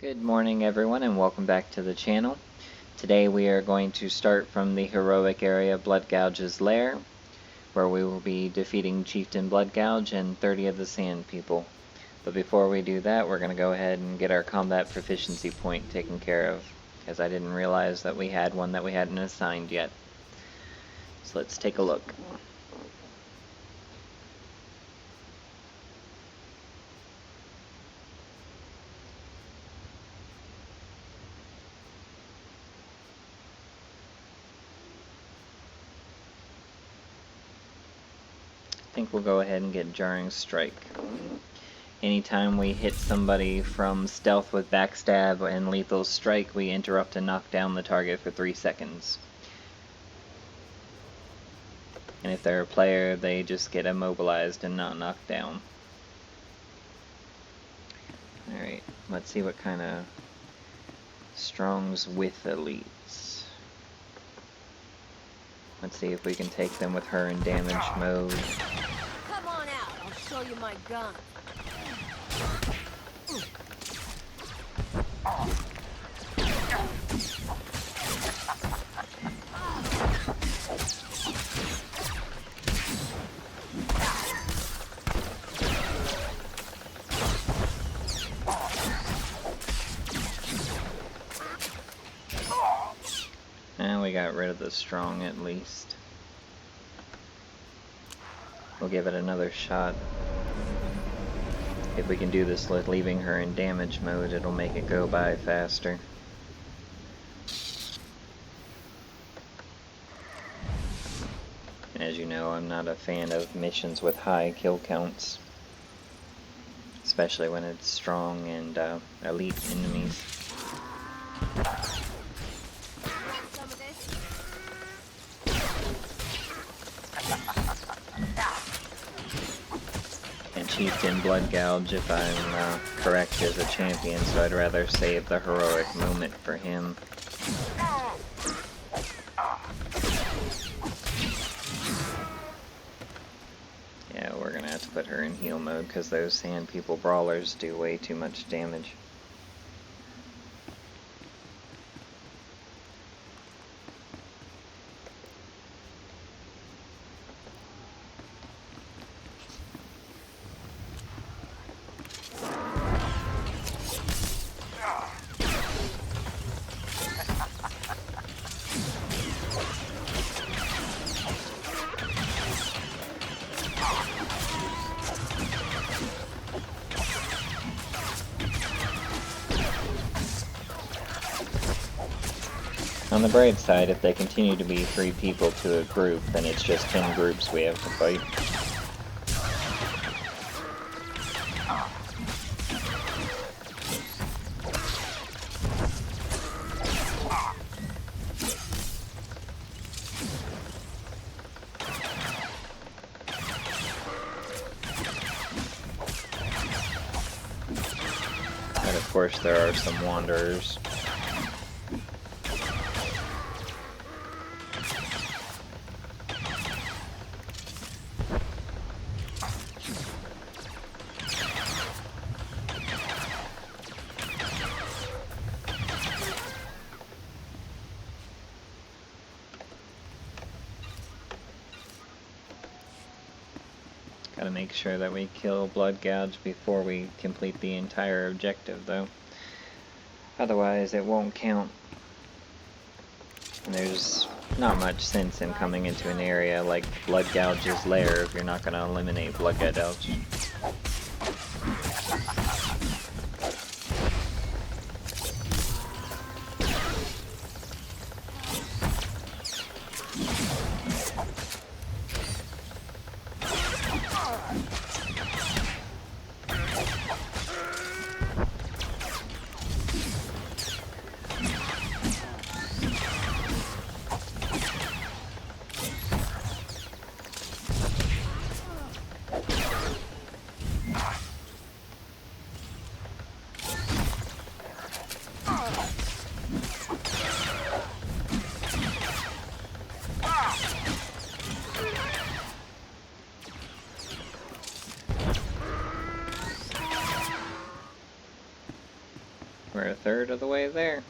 Good morning everyone and welcome back to the channel. Today we are going to start from the heroic area Bloodgouge's Lair, where we will be defeating Chieftain Bloodgouge and 30 of the Sand People. But before we do that, we're going to go ahead and get our combat proficiency point taken care of, as I didn't realize that we had one that we hadn't assigned yet. So let's take a look. I think we'll go ahead and get Jarring Strike. Anytime we hit somebody from stealth with backstab and lethal strike, we interrupt and knock down the target for 3 seconds. And if they're a player, they just get immobilized and not knocked down. Alright, let's see what kind of strongs with elites. Let's see if we can take them with her in damage mode. Come on out, I'll show you my gun. And we got rid of the strong at least. We'll give it another shot. If we can do this with leaving her in damage mode, it'll make it go by faster. As you know, I'm not a fan of missions with high kill counts, especially when it's strong and elite enemies. And Chieftain Bloodgouge, if I'm correct, is a champion, so I'd rather save the heroic moment for him. Yeah, we're gonna have to put her in heal mode because those Sand People brawlers do way too much damage. On the bright side, if they continue to be 3 people to a group, then it's just 10 groups we have to fight. And of course there are some wanderers. Gotta make sure that we kill Bloodgouge before we complete the entire objective, though. Otherwise, it won't count. And there's not much sense in coming into an area like Bloodgouge's Lair if you're not gonna eliminate Bloodgouge. We're a third of the way there.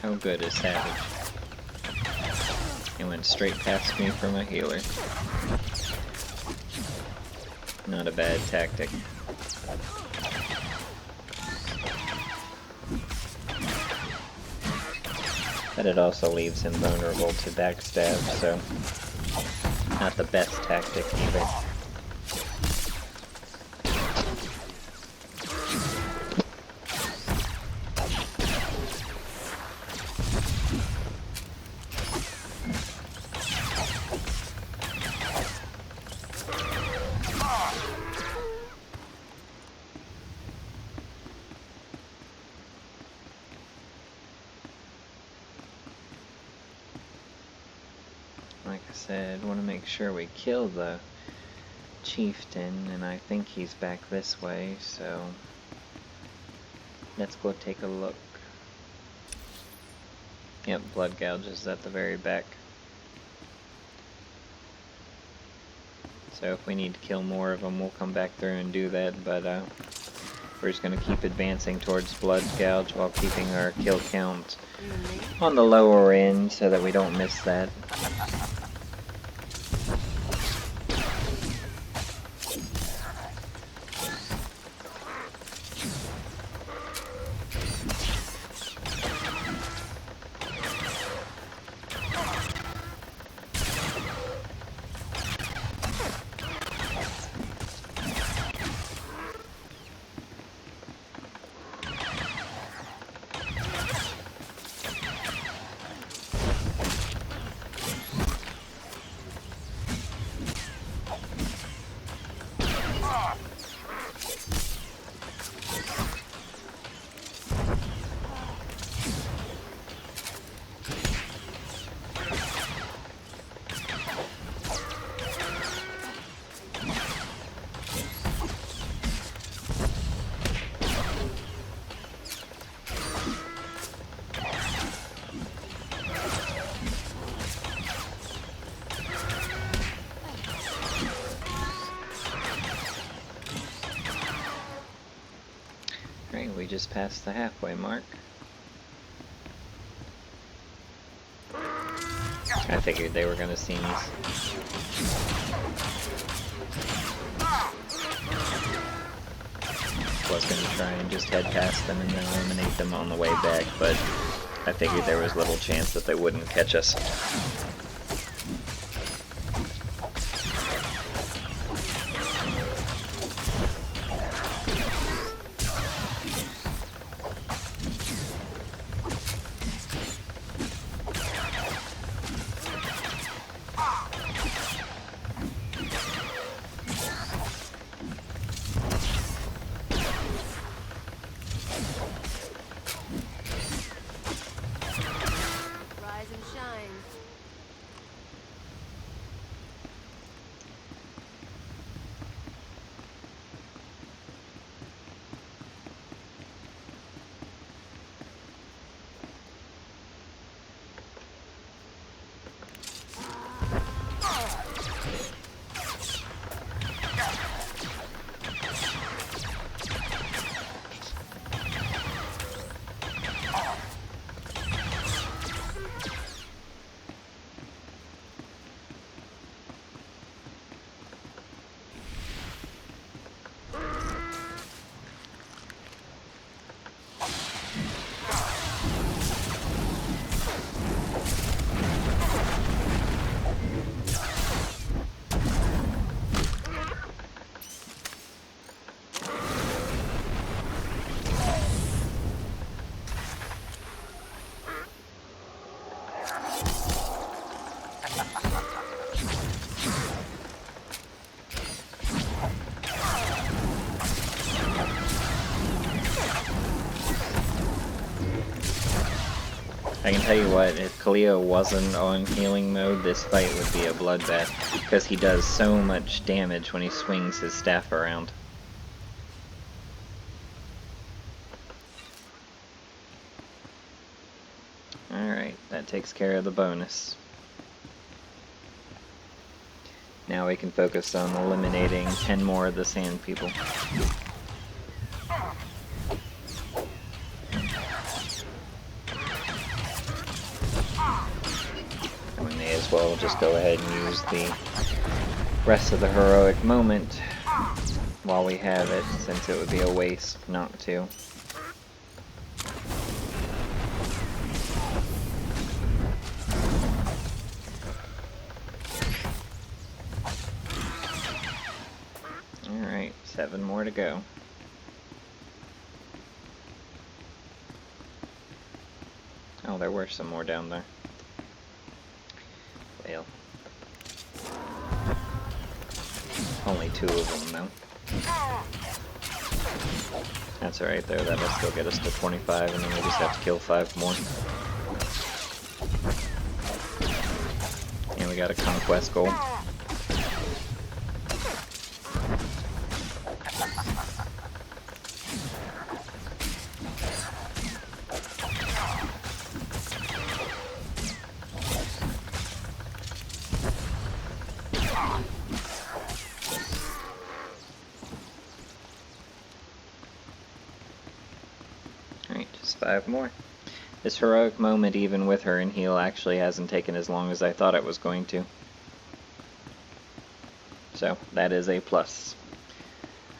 How good is Savage? He went straight past me from a healer. Not a bad tactic. But it also leaves him vulnerable to backstab, so not the best tactic either. Like I said, want to make sure we kill the chieftain, and I think he's back this way, so let's go take a look. Yep, Bloodgouge is at the very back. So if we need to kill more of them, we'll come back through and do that, but we're just going to keep advancing towards Bloodgouge while keeping our kill count on the lower end so that we don't miss that. Right, we just passed the halfway mark. I figured they were gonna sneeze. Was gonna try and just head past them and then eliminate them on the way back, but I figured there was little chance that they wouldn't catch us. I can tell you what, if Khalil wasn't on healing mode, this fight would be a bloodbath, because he does so much damage when he swings his staff around. Alright, that takes care of the bonus. Now we can focus on eliminating 10 more of the sand people. And we may as well just go ahead and use the rest of the heroic moment while we have it, since it would be a waste not to. Alright, 7 more to go. Oh, there were some more down there. Well. Only 2 of them, though. That's alright, though. That'll still get us to 25, and then we just have to kill 5 more. And we got a conquest goal. Alright, just 5 more. This heroic moment, even with her in heal, actually hasn't taken as long as I thought it was going to. So, that is a plus.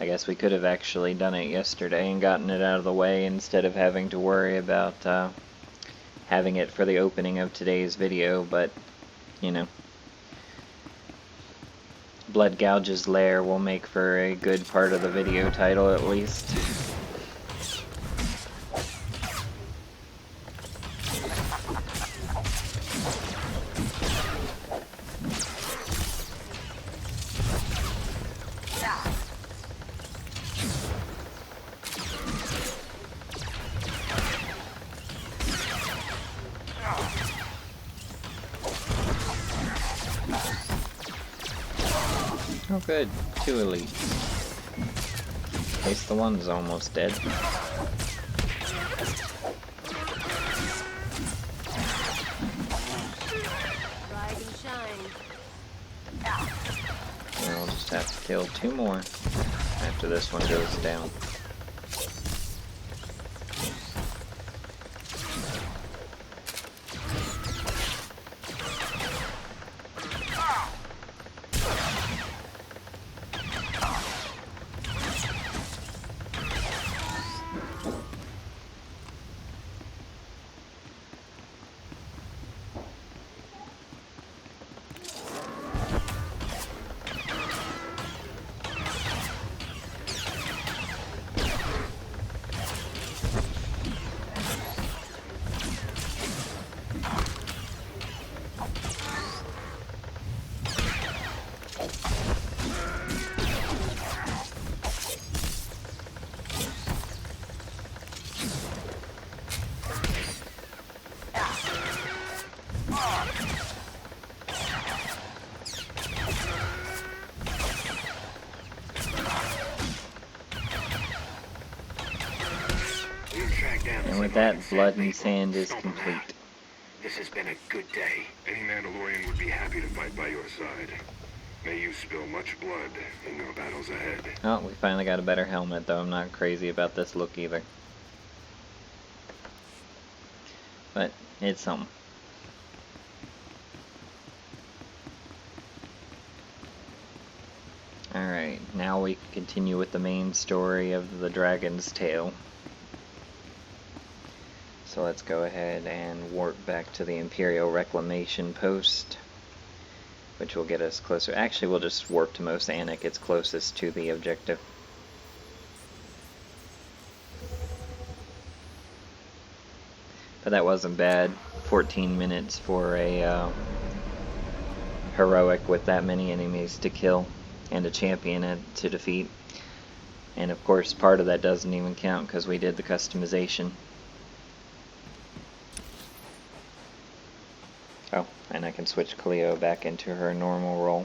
I guess we could have actually done it yesterday and gotten it out of the way instead of having to worry about having it for the opening of today's video, but, you know. Bloodgouge's Lair will make for a good part of the video title, at least. Oh good, 2 elites. At least the one's almost dead. Ride and shine. We'll just have to kill 2 more after this one goes down. And with that, Blood and Sand is complete. This has been a good day. Any Mandalorian would be happy to fight by your side. May you spill much blood in your battles ahead. Oh, we finally got a better helmet, though. I'm not crazy about this look either. But it's something. Alright, now we continue with the main story of the Dragon's Tale. So let's go ahead and warp back to the Imperial Reclamation Post, which will get us closer. Actually, we'll just warp to Mos Annick. It's closest to the objective. But that wasn't bad. 14 minutes for a heroic with that many enemies to kill and a champion to defeat. And of course, part of that doesn't even count because we did the customization. Oh, and I can switch Cleo back into her normal role.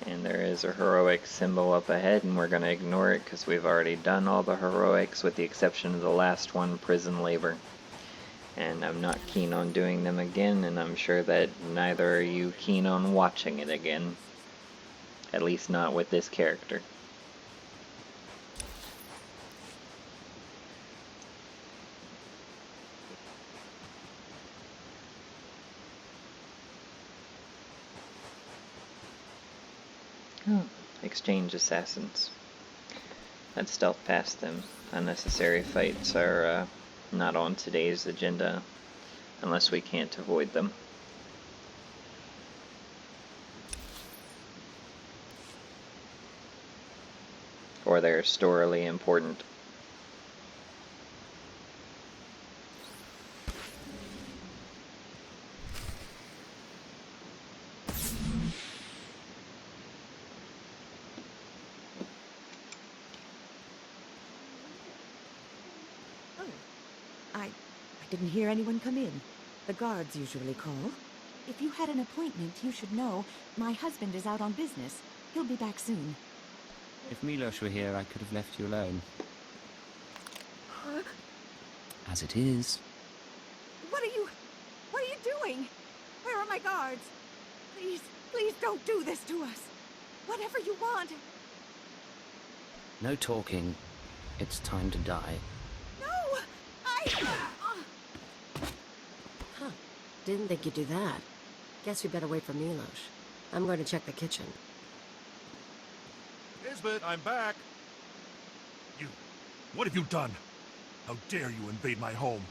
And there is a heroic symbol up ahead, and we're going to ignore it because we've already done all the heroics with the exception of the last one, prison labor. And I'm not keen on doing them again, and I'm sure that neither are you keen on watching it again. At least not with this character. Oh, exchange assassins. Let's stealth past them. Unnecessary fights are not on today's agenda unless we can't avoid them. Or they're storily important. I didn't hear anyone come in. The guards usually call. If you had an appointment, you should know. My husband is out on business. He'll be back soon. If Milos were here, I could have left you alone. As it is... What are you doing? Where are my guards? Please don't do this to us. Whatever you want. No talking. It's time to die. No! Huh. Didn't think you'd do that. Guess we better wait for Milos. I'm going to check the kitchen. Nisbet, I'm back. You... what have you done? How dare you invade my home?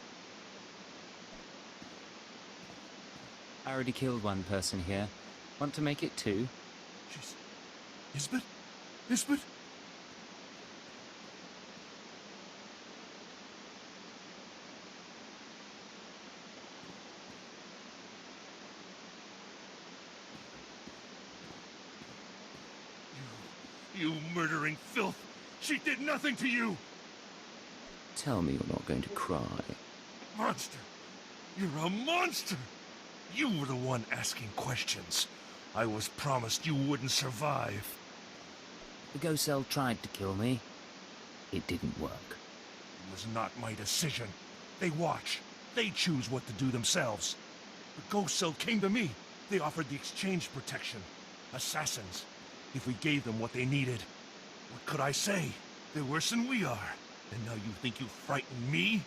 I already killed one person here. Want to make it two? She's... Nisbet? Nisbet? You murdering filth! She did nothing to you! Tell me you're not going to cry. Monster! You're a monster! You were the one asking questions. I was promised you wouldn't survive. The ghost cell tried to kill me. It didn't work. It was not my decision. They watch. They choose what to do themselves. The ghost cell came to me. They offered the exchange protection. Assassins. If we gave them what they needed. What could I say? They're worse than we are. And now you think you frighten me?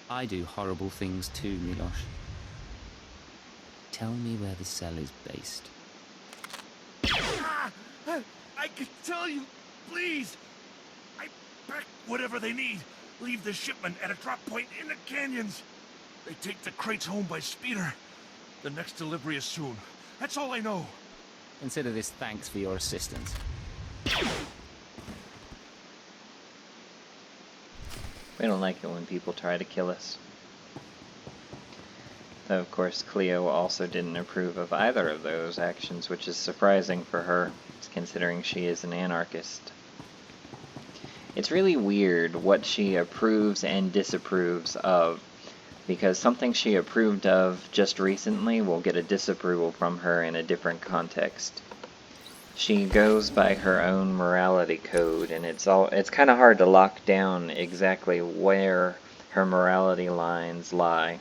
I do horrible things too, Milos. Tell me where the cell is based. I can tell you, please. I pack whatever they need. Leave the shipment at a drop point in the canyons. They take the crates home by speeder. The next delivery is soon. That's all I know. Consider this thanks for your assistance. We don't like it when people try to kill us. Though, of course, Cleo also didn't approve of either of those actions, which is surprising for her, considering she is an anarchist. It's really weird what she approves and disapproves of, because something she approved of just recently will get a disapproval from her in a different context. She goes by her own morality code, and it's kind of hard to lock down exactly where her morality lines lie.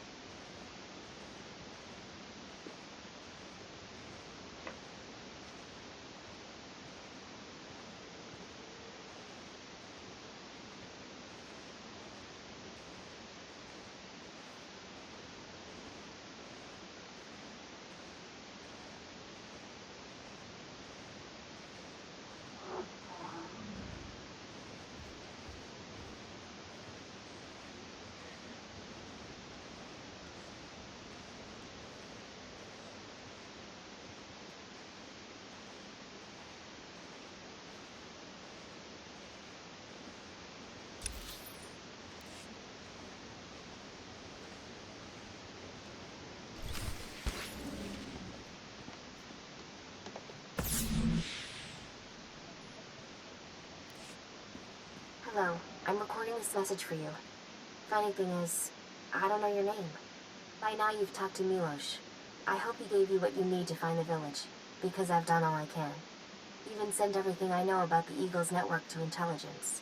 Hello, I'm recording this message for you. Funny thing is, I don't know your name. By now you've talked to Milos. I hope he gave you what you need to find the village, because I've done all I can. Even sent everything I know about the Eagle's network to intelligence.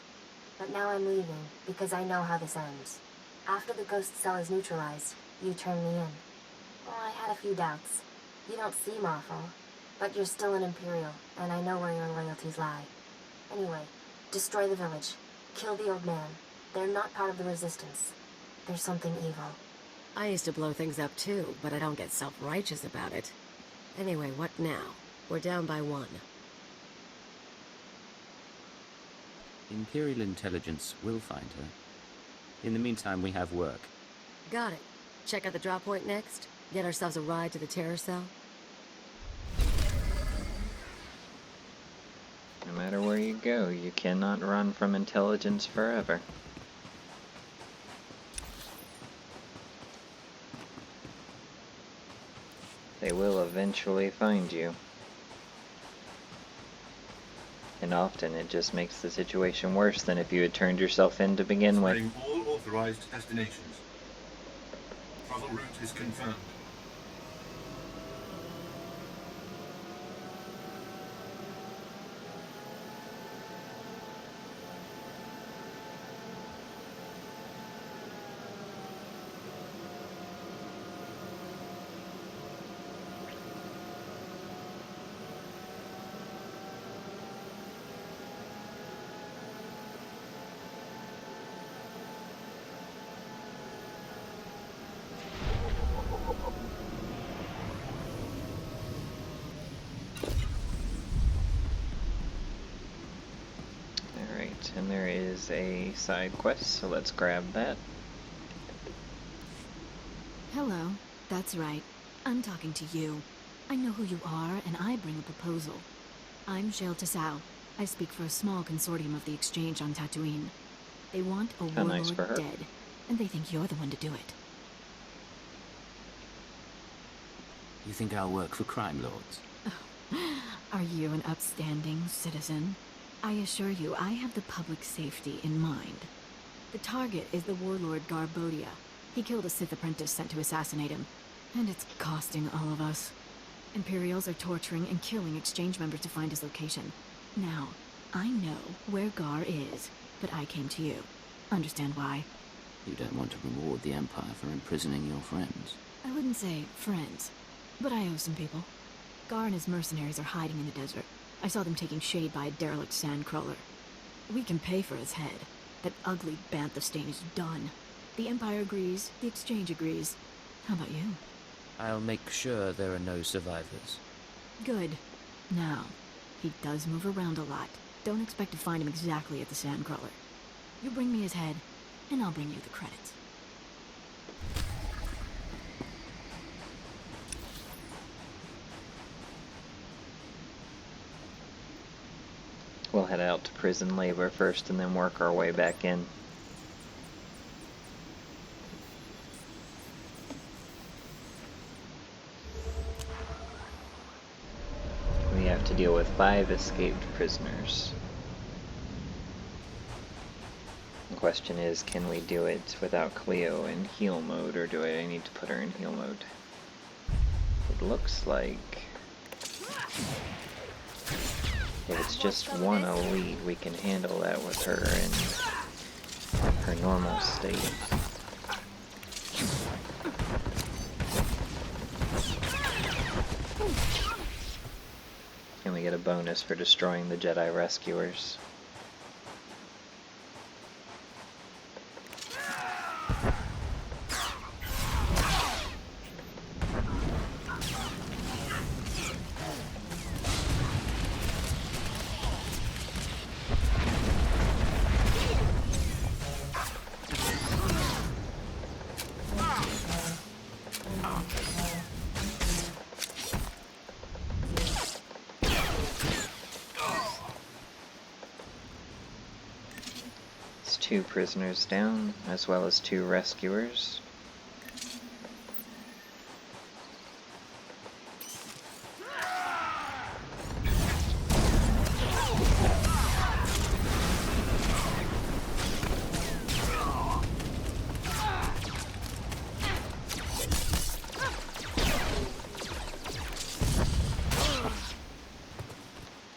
But now I'm leaving, because I know how this ends. After the ghost cell is neutralized, you turn me in. Well, I had a few doubts. You don't seem awful, but you're still an Imperial, and I know where your loyalties lie. Anyway, destroy the village. Kill the old man. They're not part of the Resistance. There's something evil. I used to blow things up too, but I don't get self-righteous about it. Anyway, what now? We're down by 1. Imperial intelligence will find her. In the meantime, we have work. Got it. Check out the drop point next. Get ourselves a ride to the terror cell. No matter where you go, you cannot run from intelligence forever. They will eventually find you. And often it just makes the situation worse than if you had turned yourself in to begin with. Spreading all authorized destinations. Travel route is confirmed. And there is a side quest, so let's grab that. Hello. That's right. I'm talking to you. I know who you are, and I bring a proposal. I'm Shale Tassau. I speak for a small consortium of the Exchange on Tatooine. They want a How nice warlord for her. dead, and they think you're the one to do it. You think I'll work for crime lords? Are you an upstanding citizen? I assure you, I have the public safety in mind. The target is the warlord Garbodia. He killed a Sith apprentice sent to assassinate him, and it's costing all of us. Imperials are torturing and killing Exchange members to find his location. Now, I know where Gar is, but I came to you. Understand why? You don't want to reward the Empire for imprisoning your friends. I wouldn't say friends, but I owe some people. Gar and his mercenaries are hiding in the desert. I saw them taking shade by a derelict sandcrawler. We can pay for his head. That ugly bantha stain is done. The Empire agrees, the Exchange agrees. How about you? I'll make sure there are no survivors. Good. Now, he does move around a lot. Don't expect to find him exactly at the sandcrawler. You bring me his head, and I'll bring you the credits. We'll head out to prison labor first and then work our way back in. We have to deal with 5 escaped prisoners. The question is, can we do it without Cleo in heal mode, or do I need to put her in heal mode? It looks like if it's just one elite, we can handle that with her in her normal state. And we get a bonus for destroying the Jedi rescuers. It's 2 prisoners down, as well as 2 rescuers.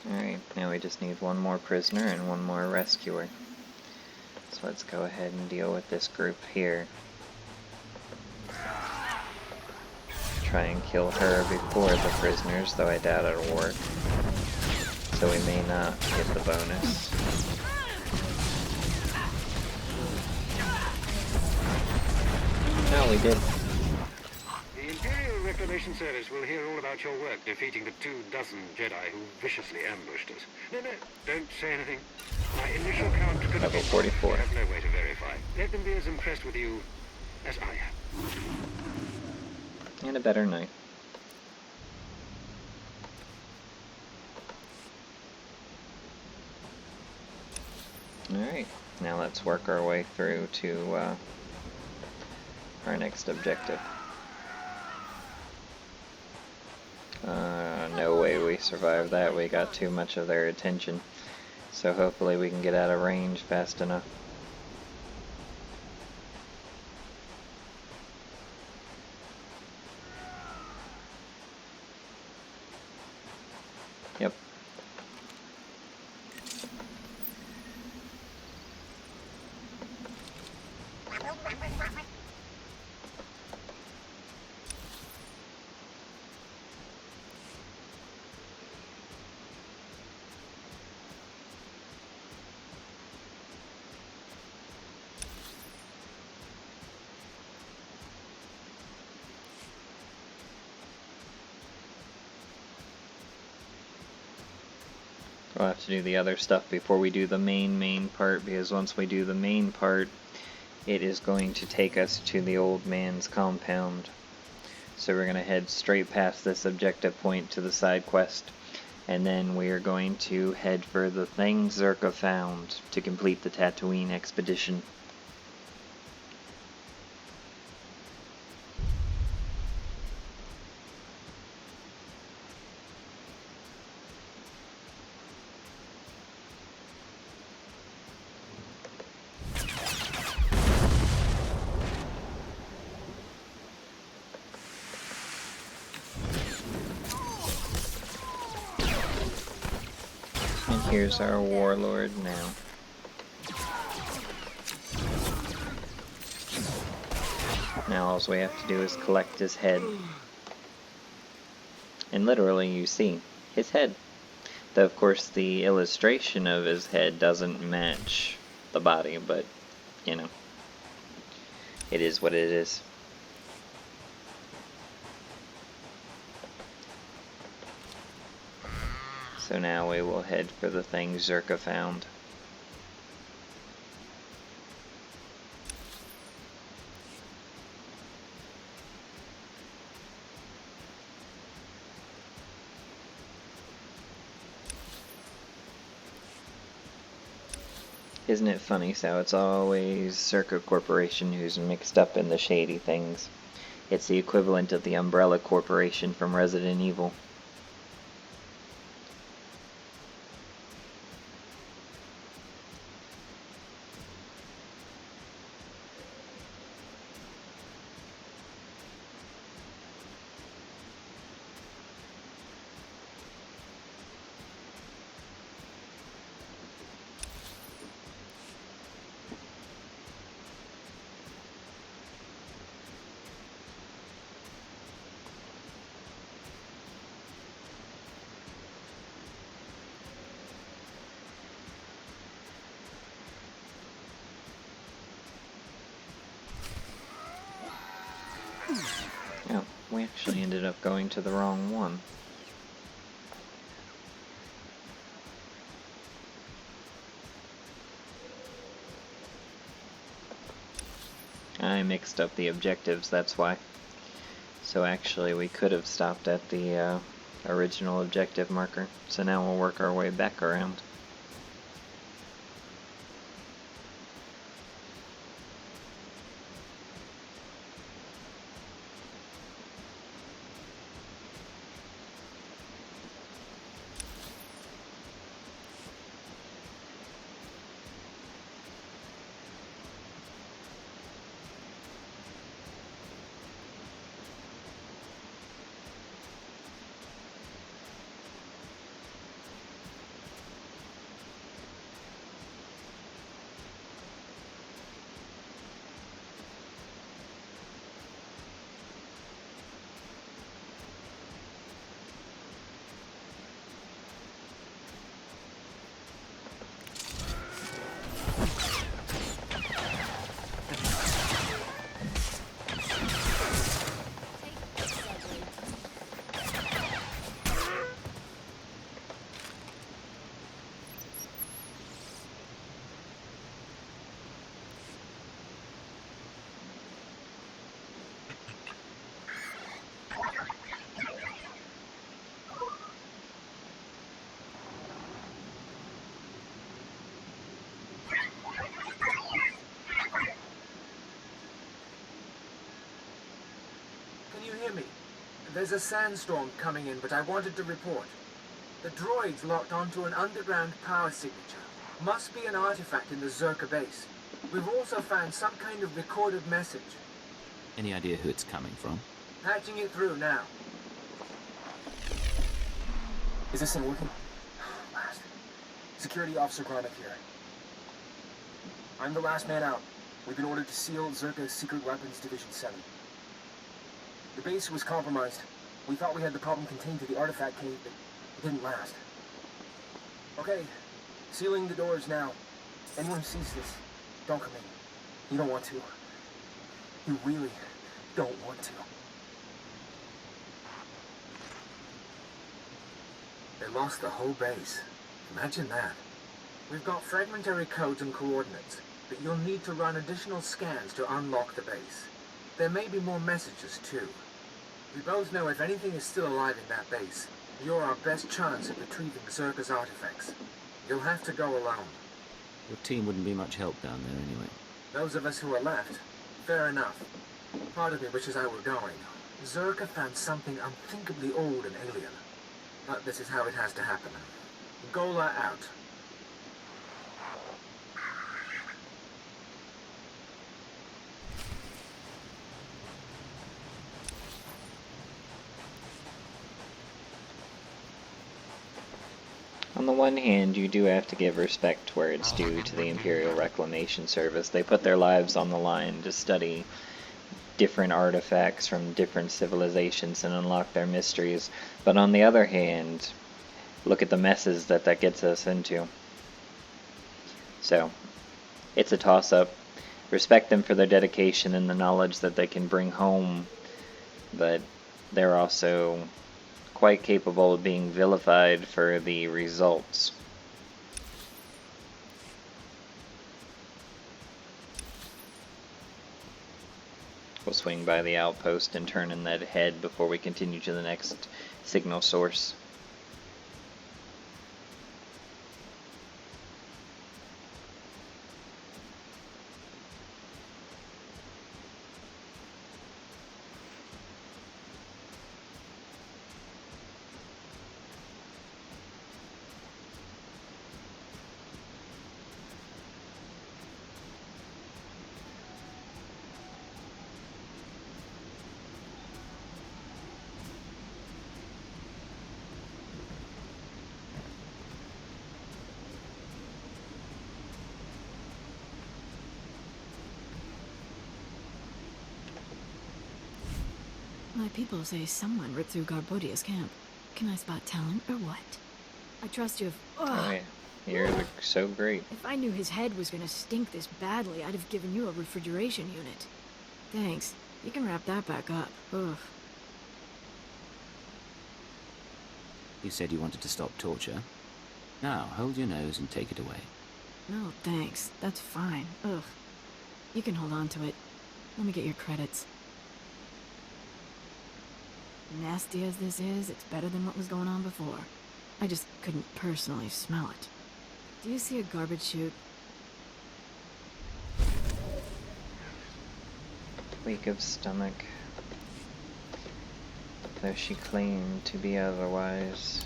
Alright, Now we just need one more prisoner and one more rescuer. So let's go ahead and deal with this group here. Try and kill her before the prisoners, though I doubt it'll work. So we may not get the bonus. No, we did. The Imperial Reclamation Service will hear all about your work defeating the 24 Jedi who viciously ambushed us. No, don't say anything. My initial count could have Level been 44. I have no way to verify. Let them be as impressed with you as I am. And a better night. Alright, now let's work our way through to our next objective. No way we survived that. We got too much of their attention. So hopefully we can get out of range fast enough. Yep. We'll have to do the other stuff before we do the main part, because once we do the main part, it is going to take us to the old man's compound. So we're going to head straight past this objective point to the side quest, and then we are going to head for the thing Czerka found to complete the Tatooine expedition. Here's our warlord now. Now all we have to do is collect his head. And literally you see his head. Though of course the illustration of his head doesn't match the body, but you know, it is what it is. So now we will head for the thing Czerka found. Isn't it funny how it's always Czerka Corporation who's mixed up in the shady things? It's the equivalent of the Umbrella Corporation from Resident Evil. Oh, we actually ended up going to the wrong one. I mixed up the objectives, that's why. So actually we could have stopped at the original objective marker. So now we'll work our way back around. There's a sandstorm coming in, but I wanted to report. The droid's locked onto an underground power signature. Must be an artifact in the Czerka base. We've also found some kind of recorded message. Any idea who it's coming from? Patching it through now. Is this thing working? Last. Security Officer Gromick here. I'm the last man out. We've been ordered to seal Czerka's Secret Weapons Division 7. The base was compromised. We thought we had the problem contained to the artifact cave, but it didn't last. Okay, sealing the doors now. Anyone who sees this, don't come in. You don't want to. You really don't want to. They lost the whole base. Imagine that. We've got fragmentary codes and coordinates, but you'll need to run additional scans to unlock the base. There may be more messages, too. We both know if anything is still alive in that base, you're our best chance at retrieving Czerka's artifacts. You'll have to go alone. Your team wouldn't be much help down there anyway. Those of us who are left, fair enough. Part of me wishes I were going. Czerka found something unthinkably old and alien. But this is how it has to happen. Gola out. On the one hand, you do have to give respect where it's due to the Imperial Reclamation Service. They put their lives on the line to study different artifacts from different civilizations and unlock their mysteries. But on the other hand, look at the messes that gets us into. So, it's a toss-up. Respect them for their dedication and the knowledge that they can bring home, but they're also quite capable of being vilified for the results. We'll swing by the outpost and turn in that head before we continue to the next signal source. My people say someone ripped through Garbodia's camp. Can I spot talent or what? I trust you if... Oh yeah, you're so great. If I knew his head was gonna stink this badly, I'd have given you a refrigeration unit. Thanks. You can wrap that back up. Ugh. You said you wanted to stop torture. Now, hold your nose and take it away. No, thanks. That's fine. Ugh. You can hold on to it. Let me get your credits. Nasty as this is, it's better than what was going on before. I just couldn't personally smell it. Do you see a garbage chute? Weak of stomach. Though she claimed to be otherwise.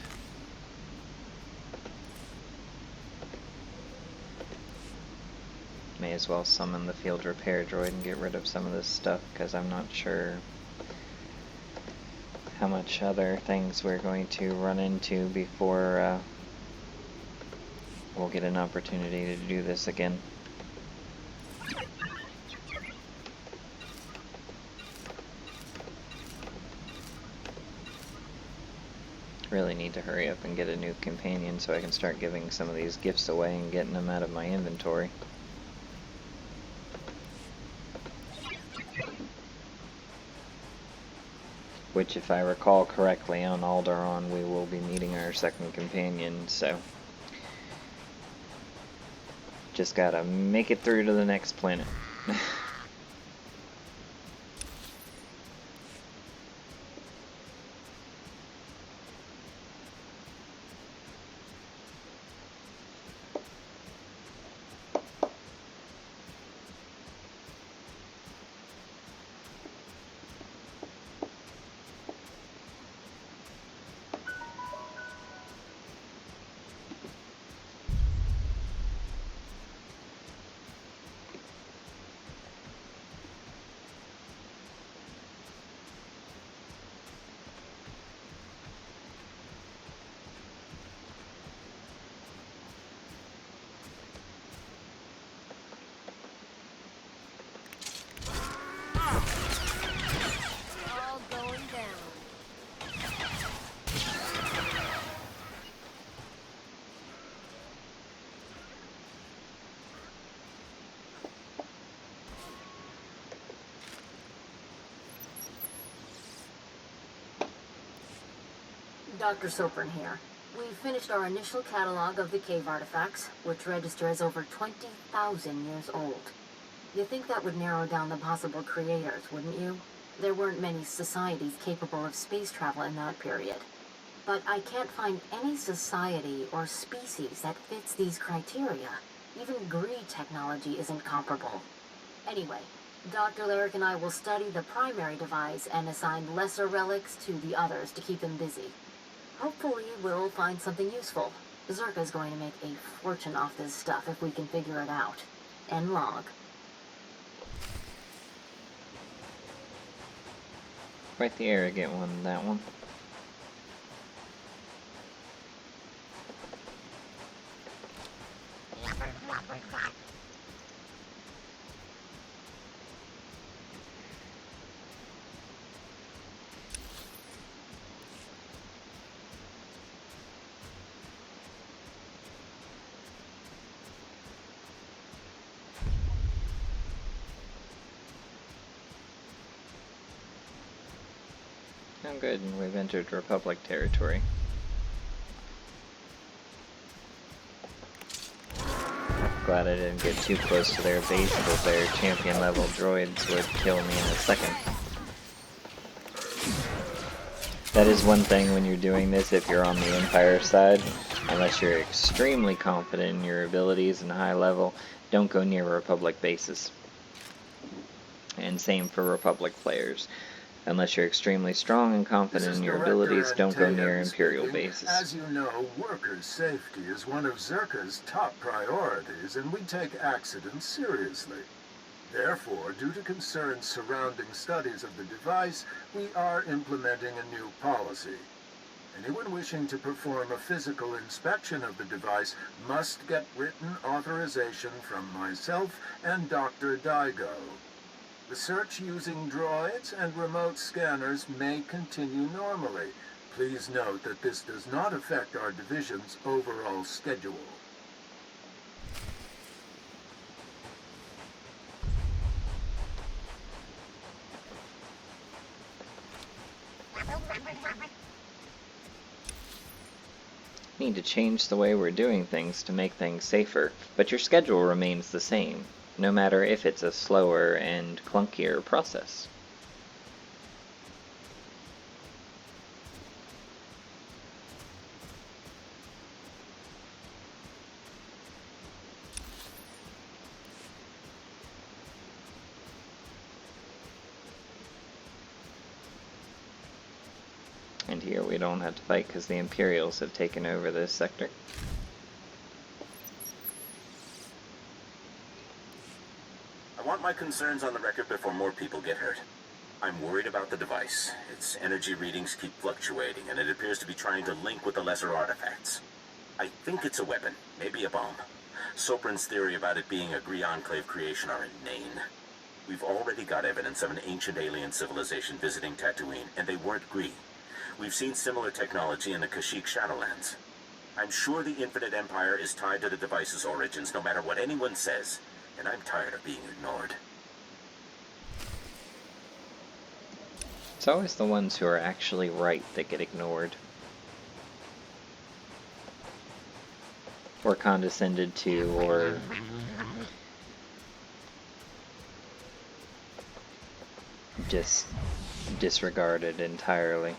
May as well summon the field repair droid and get rid of some of this stuff, because I'm not sure how much other things we're going to run into before we'll get an opportunity to do this again. Really need to hurry up and get a new companion so I can start giving some of these gifts away and getting them out of my inventory. Which, if I recall correctly, on Alderaan we will be meeting our second companion, so just gotta make it through to the next planet. Dr. Sopran here. We finished our initial catalog of the cave artifacts, which register as over 20,000 years old. You think that would narrow down the possible creators, wouldn't you? There weren't many societies capable of space travel in that period. But I can't find any society or species that fits these criteria. Even Greed technology isn't comparable. Anyway, Dr. Lair and I will study the primary device and assign lesser relics to the others to keep them busy. Hopefully, we'll find something useful. Czerka's going to make a fortune off this stuff if we can figure it out. End log. Quite the arrogant one, that one. Oh good, we've entered Republic territory. Glad I didn't get too close to their base, because their champion level droids would kill me in a second. That is one thing when you're doing this, if you're on the Empire side, unless you're extremely confident in your abilities and high level, don't go near Republic bases. And same for Republic players. Unless you're extremely strong and confident in your abilities, don't go near Imperial bases. As you know, workers' safety is one of Czerka's top priorities, and we take accidents seriously. Therefore, due to concerns surrounding studies of the device, we are implementing a new policy. Anyone wishing to perform a physical inspection of the device must get written authorization from myself and Dr. Daigo. Research using droids and remote scanners may continue normally. Please note that this does not affect our division's overall schedule. Need to change the way we're doing things to make things safer, but your schedule remains the same, no matter if it's a slower and clunkier process. And here we don't have to fight because the Imperials have taken over this sector. I want my concerns on the record before more people get hurt. I'm worried about the device. Its energy readings keep fluctuating, and it appears to be trying to link with the lesser artifacts. I think it's a weapon, maybe a bomb. Sopran's theory about it being a Gree Enclave creation are inane. We've already got evidence of an ancient alien civilization visiting Tatooine, and they weren't Gree. We've seen similar technology in the Kashyyyk Shadowlands. I'm sure the Infinite Empire is tied to the device's origins, no matter what anyone says, and I'm tired of being ignored. It's always the ones who are actually right that get ignored. Or condescended to, or just disregarded entirely.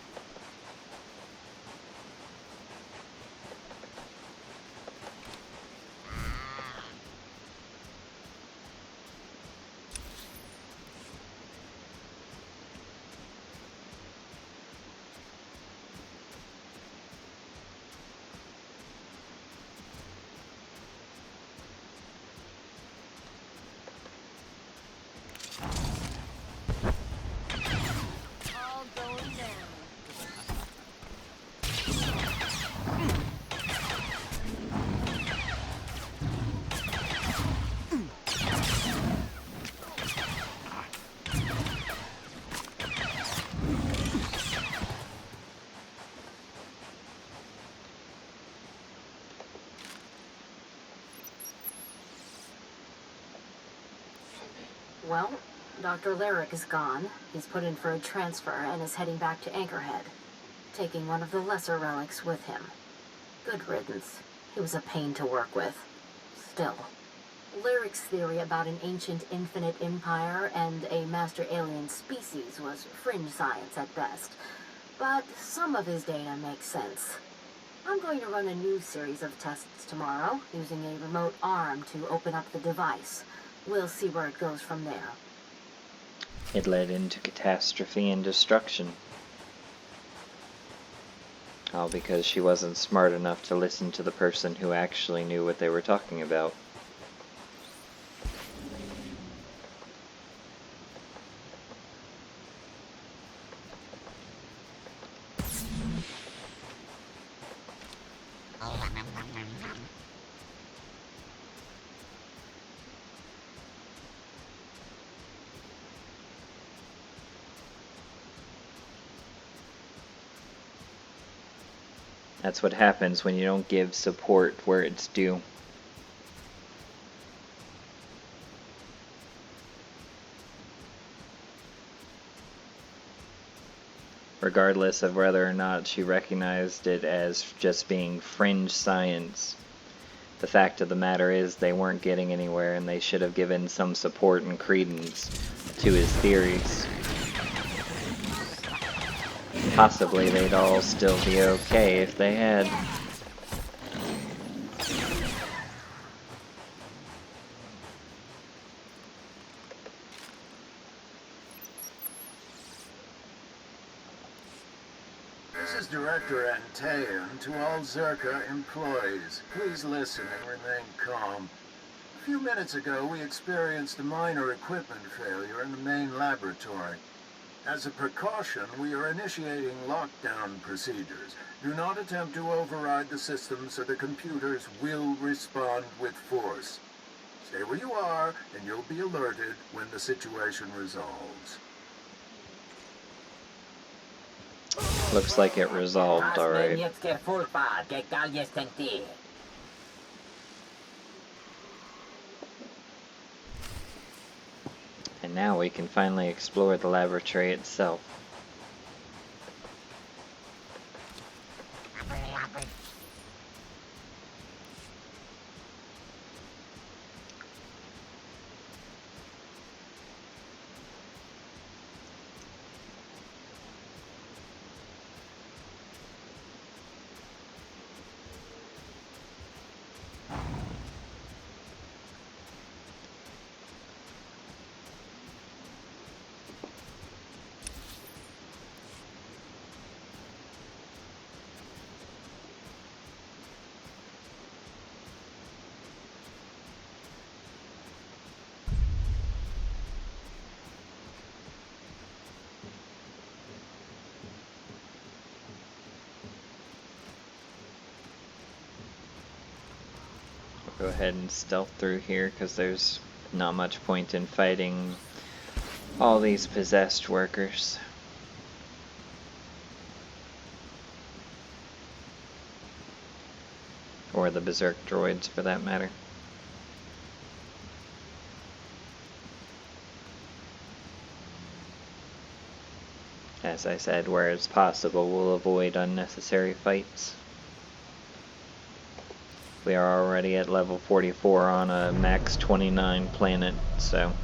Well, Dr. Lair is gone. He's put in for a transfer and is heading back to Anchorhead. taking one of the lesser relics with him. Good riddance. He was a pain to work with. Still, Lyric's theory about an ancient infinite empire and a master alien species was fringe science at best, but some of his data makes sense. I'm going to run a new series of tests tomorrow, using a remote arm to open up the device. We'll see where it goes from there. It led into catastrophe and destruction. All because she wasn't smart enough to listen to the person who actually knew what they were talking about. That's what happens when you don't give support where it's due. Regardless of whether or not she recognized it as just being fringe science, the fact of the matter is they weren't getting anywhere, and they should have given some support and credence to his theories. Possibly they'd all still be okay if they had. This is Director Antaean to all Czerka employees. Please listen and remain calm. A few minutes ago, we experienced a minor equipment failure in the main laboratory. As a precaution, we are initiating lockdown procedures. Do not attempt to override the systems or the computers will respond with force. Stay where you are, and you'll be alerted when the situation resolves. Looks like it resolved alright. And now we can finally explore the laboratory itself. Go ahead and stealth through here because there's not much point in fighting all these possessed workers. Or the berserk droids for that matter. As I said, where it's possible, we'll avoid unnecessary fights. We are already at level 44 on a max 29 planet, so...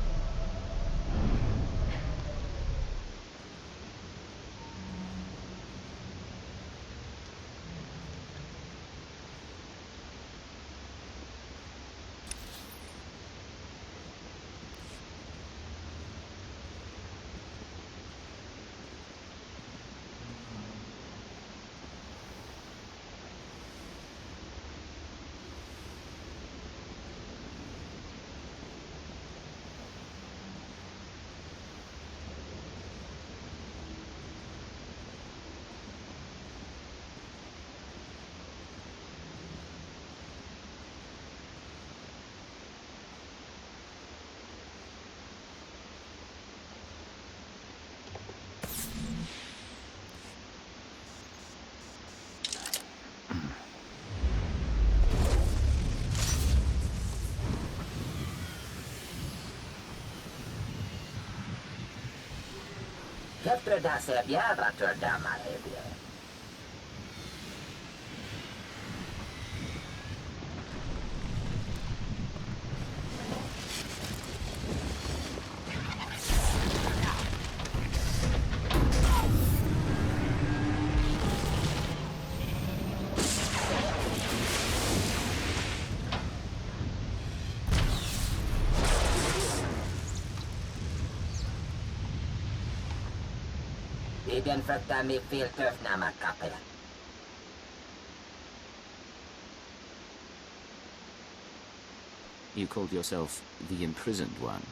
You called yourself the imprisoned one.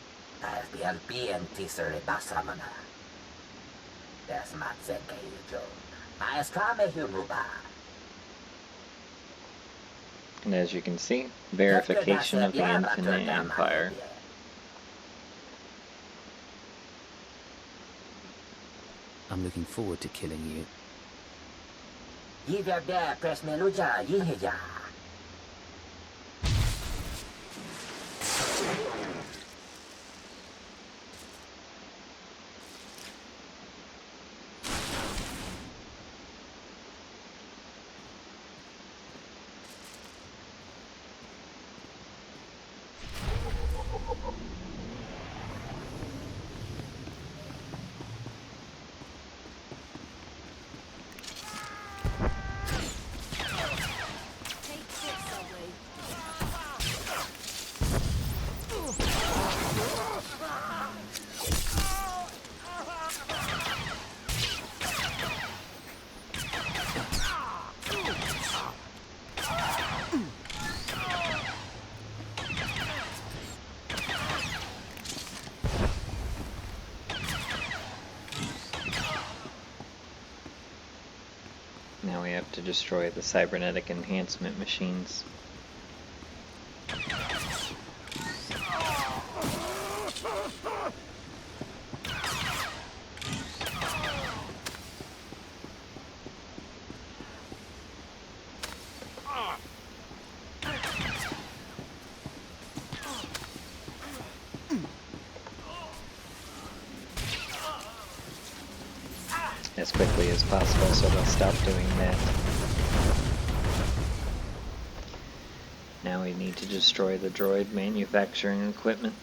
And as you can see, verification of the Infinite Empire. I'm looking forward to killing you. Now we have to destroy the cybernetic enhancement machines. As quickly as possible so they'll stop doing that. Now we need to destroy the droid manufacturing equipment.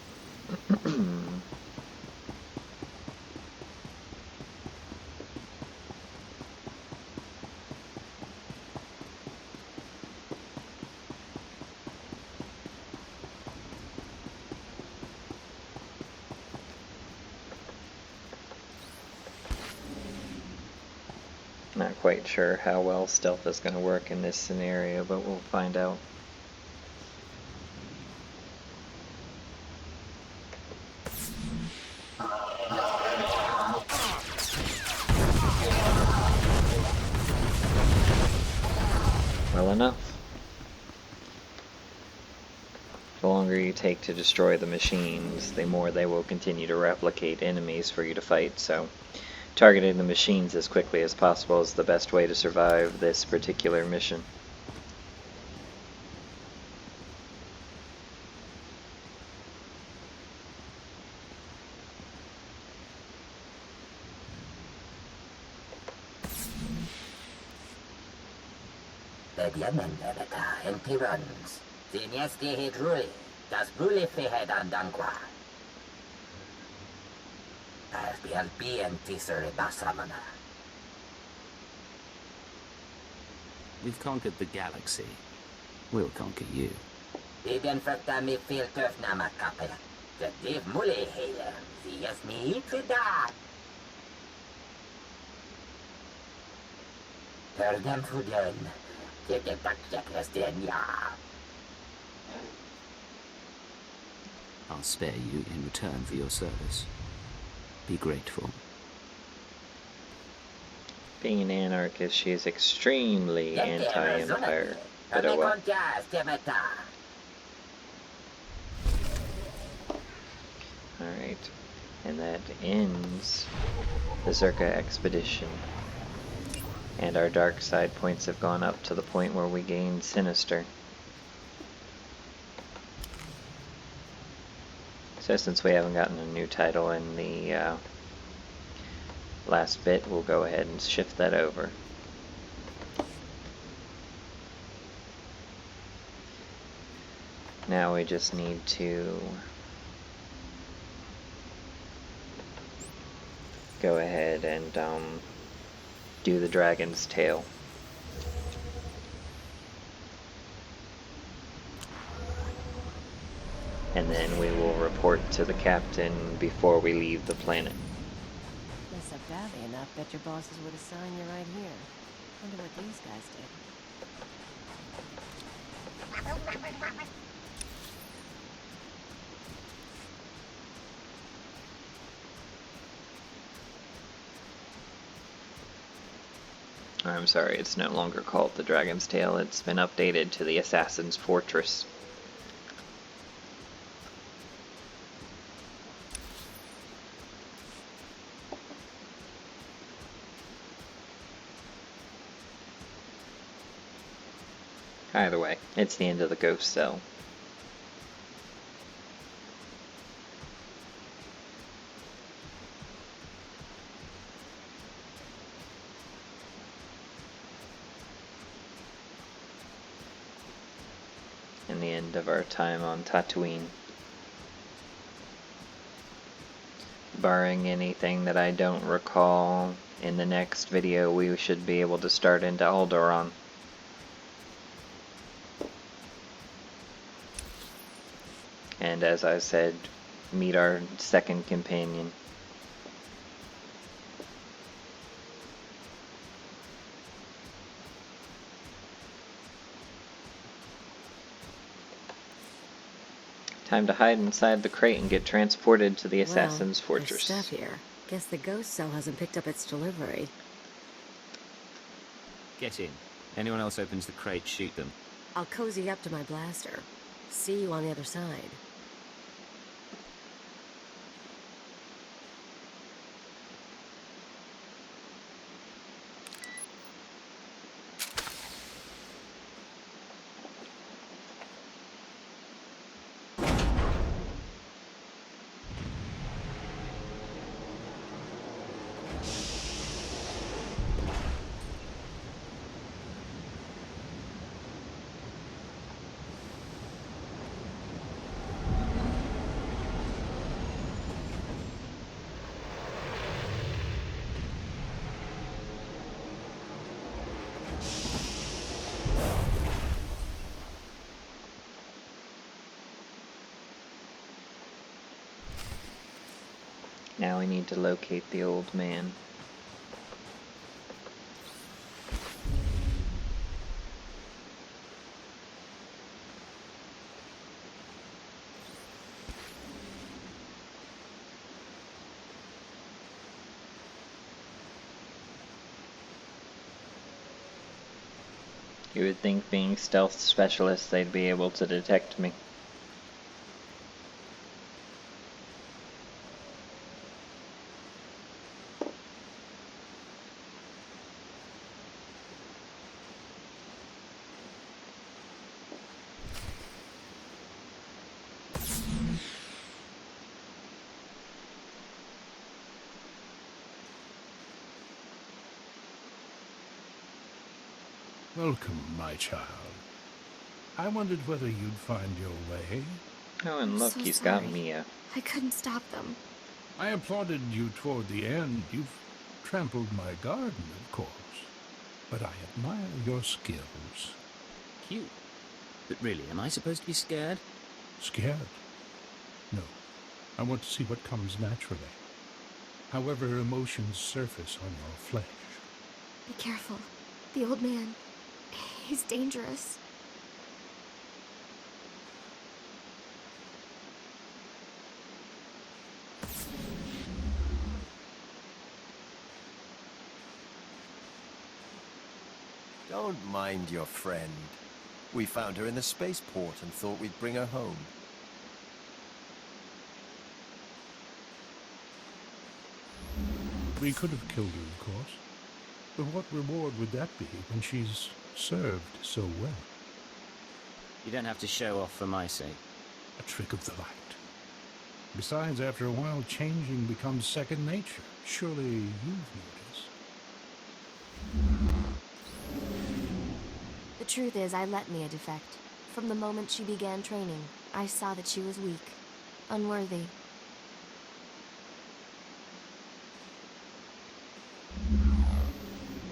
Not quite sure how well stealth is going to work in this scenario, but we'll find out. Well enough. The longer you take to destroy the machines, the more they will continue to replicate enemies for you to fight, so targeting the machines as quickly as possible is the best way to survive this particular mission. We've conquered the galaxy. We'll conquer you. I'll spare you in return for your service. Be grateful. Being an anarchist, she is extremely anti-empire, but oh well. Alright, and that ends the Czerka expedition. And our dark side points have gone up to the point where we gained Sinister. So since we haven't gotten a new title in the last bit, we'll go ahead and shift that over. Now we just need to go ahead and do the dragon's tail. And then we will report to the captain before we leave the planet. savvy enough, bet your bosses would assign you right here. Wonder what these guys did. I'm sorry, it's no longer called the Dragon's Tail. It's been updated to the Assassin's Fortress. Either way, it's the end of the ghost cell. And the end of our time on Tatooine. Barring anything that I don't recall, in the next video we should be able to start into Alderaan. And as I said, meet our second companion. Time to hide inside the crate and get transported to the Assassin's Fortress. There's stuff here. Guess the ghost cell hasn't picked up its delivery. Get in. Anyone else opens the crate, shoot them. I'll cozy up to my blaster. See you on the other side. Now we need to locate the old man. You would think being stealth specialists they'd be able to detect me. Welcome, my child. I wondered whether you'd find your way. Oh, and look, So he's sorry. got Mia. I couldn't stop them. I applauded you toward the end. You've trampled my garden, of course. But I admire your skills. Cute. But really, am I supposed to be scared? Scared? No. I want to see what comes naturally. However emotions surface on your flesh. Be careful. The old man. He's dangerous. Don't mind your friend. We found her in the spaceport and thought we'd bring her home. We could have killed her, of course. But what reward would that be when she's served so well? You don't have to show off for my sake. A trick of the light. Besides, after a while, changing becomes second nature. Surely you've noticed. The truth is, I let Mia defect. From the moment she began training, I saw that she was weak, unworthy.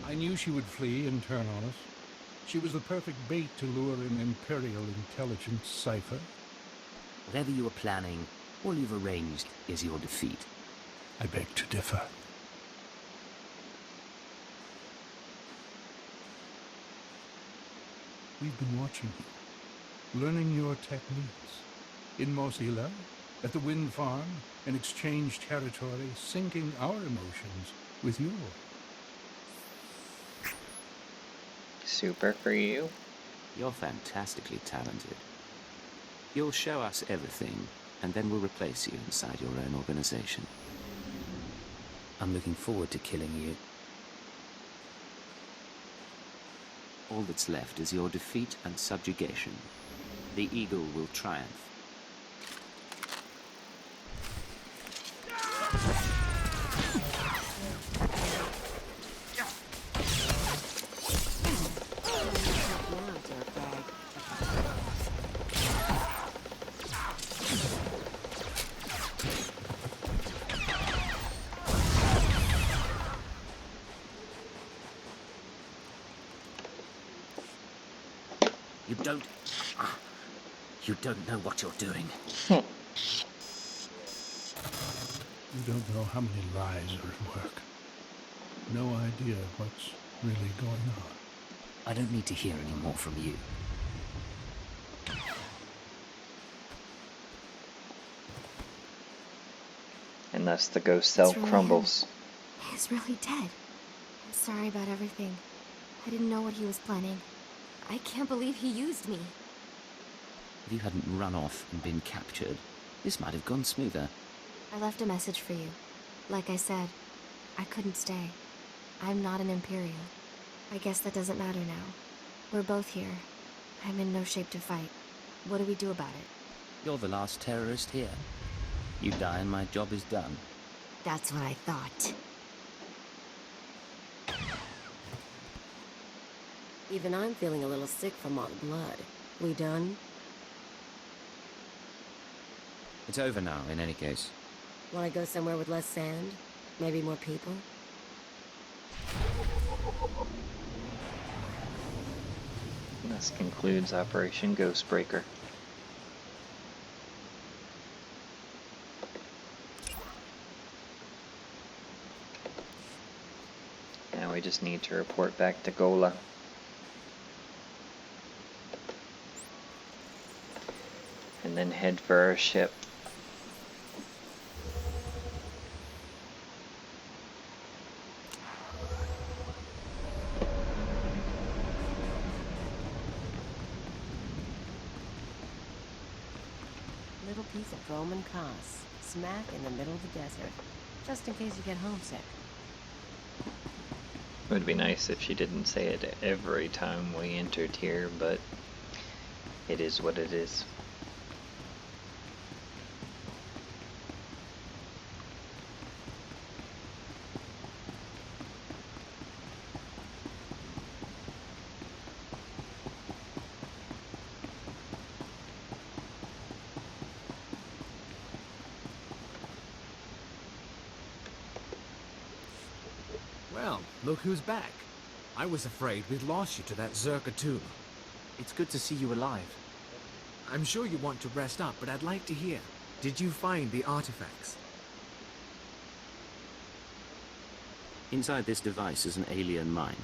I knew she would flee and turn on us. She was the perfect bait to lure an Imperial intelligence cipher. Whatever you were planning, all you've arranged is your defeat. I beg to differ. We've been watching you, learning your techniques. In Mosila, at the wind farm, and exchange territory, syncing our emotions with yours. Super for you. You're fantastically talented. You'll show us everything, and then we'll replace you inside your own organization. I'm looking forward to killing you. All that's left is your defeat and subjugation. The eagle will triumph. You don't know what you're doing. You don't know how many lies are at work. No idea what's really going on. I don't need to hear any more from you. And thus the ghost cell crumbles. He's really dead. I'm sorry about everything. I didn't know what he was planning. I can't believe he used me. If you hadn't run off and been captured, this might have gone smoother. I left a message for you. Like I said, I couldn't stay. I'm not an Imperial. I guess that doesn't matter now. We're both here. I'm in no shape to fight. What do we do about it? You're the last terrorist here. You die and my job is done. That's what I thought. Even I'm feeling a little sick from all the blood. We done? It's over now, in any case. Want to go somewhere with less sand? Maybe more people? And this concludes Operation Ghostbreaker. Now we just need to report back to Gola. And then head for our ship. Little piece of Roman Kos, smack in the middle of the desert, just in case you get homesick. It would be nice if she didn't say it every time we entered here, but it is what it is. Well, look who's back. I was afraid we'd lost you to that Czerka tomb. It's good to see you alive. I'm sure you want to rest up, but I'd like to hear. Did you find the artifacts? Inside this device is an alien mind.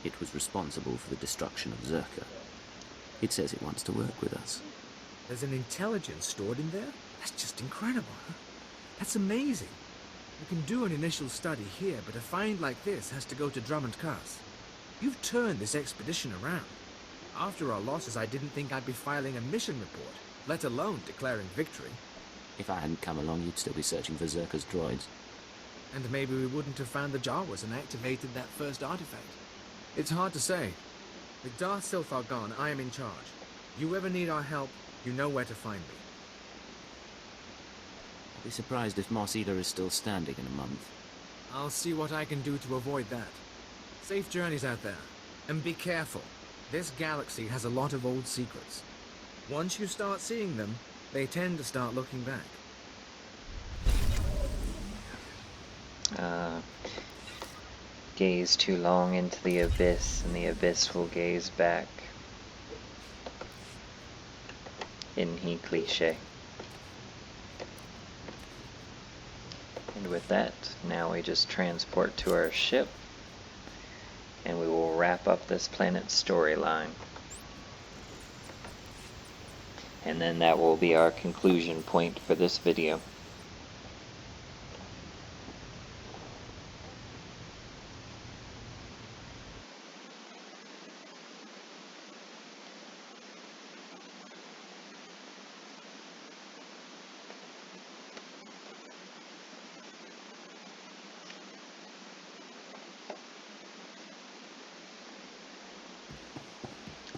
It was responsible for the destruction of Czerka. It says it wants to work with us. There's an intelligence stored in there? That's just incredible. That's amazing. We can do an initial study here, but a find like this has to go to Drummond Curse. You've turned this expedition around. After our losses, I didn't think I'd be filing a mission report, let alone declaring victory. If I hadn't come along, you'd still be searching for Czerka's droids. And maybe we wouldn't have found the Jawas and activated that first artifact. It's hard to say. With Darth Silthar gone, I am in charge. You ever need our help, you know where to find me. I'll be surprised if Mos Eisley is still standing in a month. I'll see what I can do to avoid that. Safe journeys out there. And be careful. This galaxy has a lot of old secrets. Once you start seeing them, they tend to start looking back. Gaze too long into the abyss, and the abyss will gaze back. Isn't he cliche? And with that, now we just transport to our ship, and we will wrap up this planet's storyline. and then that will be our conclusion point for this video.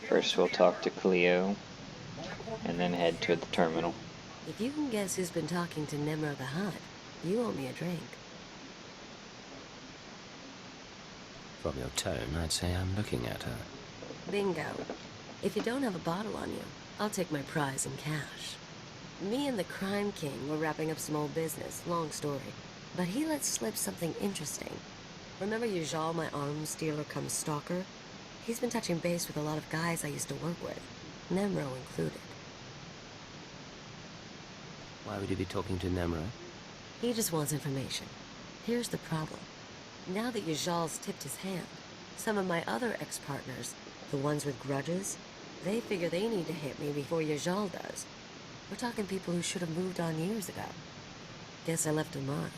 First we'll talk to Cleo, and then head to the terminal. If you can guess who's been talking to Nemro the Hutt, you owe me a drink. From your tone, I'd say I'm looking at her. Bingo. If you don't have a bottle on you, I'll take my prize in cash. Me and the Crime King were wrapping up some old business, long story. But he let slip something interesting. Remember Yajal, my arms dealer come stalker? He's been touching base with a lot of guys I used to work with, Nemro included. Why would you be talking to Nemro? He just wants information. Here's the problem. Now that Yajal's tipped his hand, some of my other ex-partners, the ones with grudges, they figure they need to hit me before Yajal does. We're talking people who should have moved on years ago. Guess I left a mark.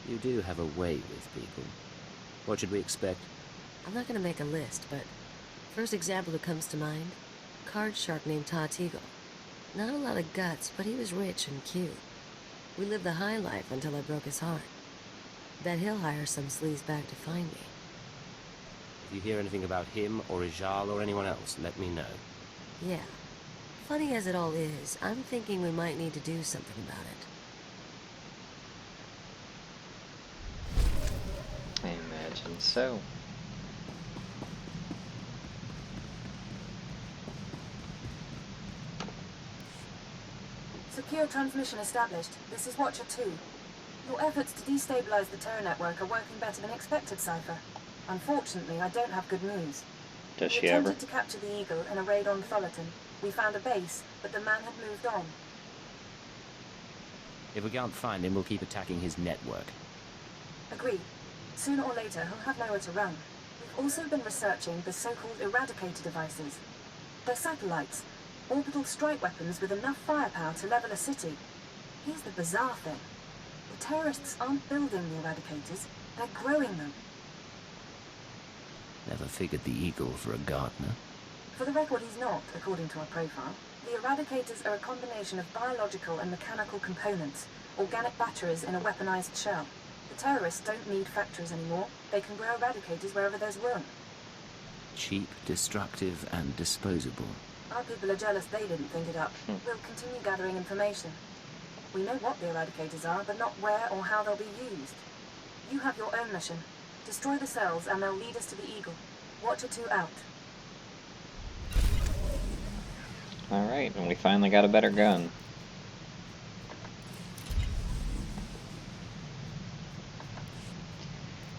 You do have a way with people. What should we expect? I'm not gonna make a list, but first example that comes to mind, card shark named Takeover. Not a lot of guts, but he was rich and cute. We lived the high life until I broke his heart. Bet he'll hire some sleaze back to find me. If you hear anything about him or Ijal or anyone else, let me know. Yeah. Funny as it all is, I'm thinking we might need to do something about it. I imagine so. Secure transmission established. This is Watcher 2. Your efforts to destabilize the Terra network are working better than expected, Cypher. Unfortunately, I don't have good news. Does she We ever? attempted to capture the Eagle in a raid on Thullerton. We found a base, but the man had moved on. If we can't find him, we'll keep attacking his network. Agreed. Sooner or later, he'll have nowhere to run. We've also been researching the so-called Eradicator devices. They're satellites, orbital strike weapons with enough firepower to level a city. Here's the bizarre thing. The terrorists aren't building the Eradicators, they're growing them. Never figured the Eagle for a gardener. For the record, he's not, according to our profile. The Eradicators are a combination of biological and mechanical components, organic batteries in a weaponized shell. The terrorists don't need factories anymore. They can grow Eradicators wherever there's room. Cheap, destructive, and disposable. Our people are jealous they didn't think it up. We'll continue gathering information. We know what the Eradicators are, but not where or how they'll be used. You have your own mission. Destroy the cells, and they'll lead us to the Eagle. Watcher 2 out. Alright, and we finally got a better gun.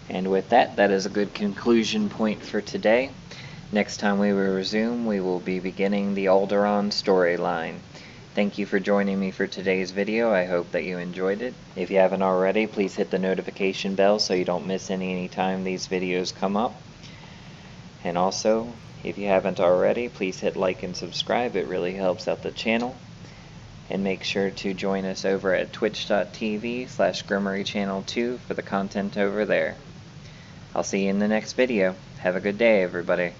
And with that, that is a good conclusion point for today. Next time we will resume, we will be beginning the Alderaan storyline. Thank you for joining me for today's video. I hope that you enjoyed it. If you haven't already, please hit the notification bell so you don't miss any time these videos come up. And also, if you haven't already, please hit like and subscribe. It really helps out the channel. And make sure to join us over at twitch.tv/Gremory Channel 2 for the content over there. I'll see you in the next video. Have a good day, everybody.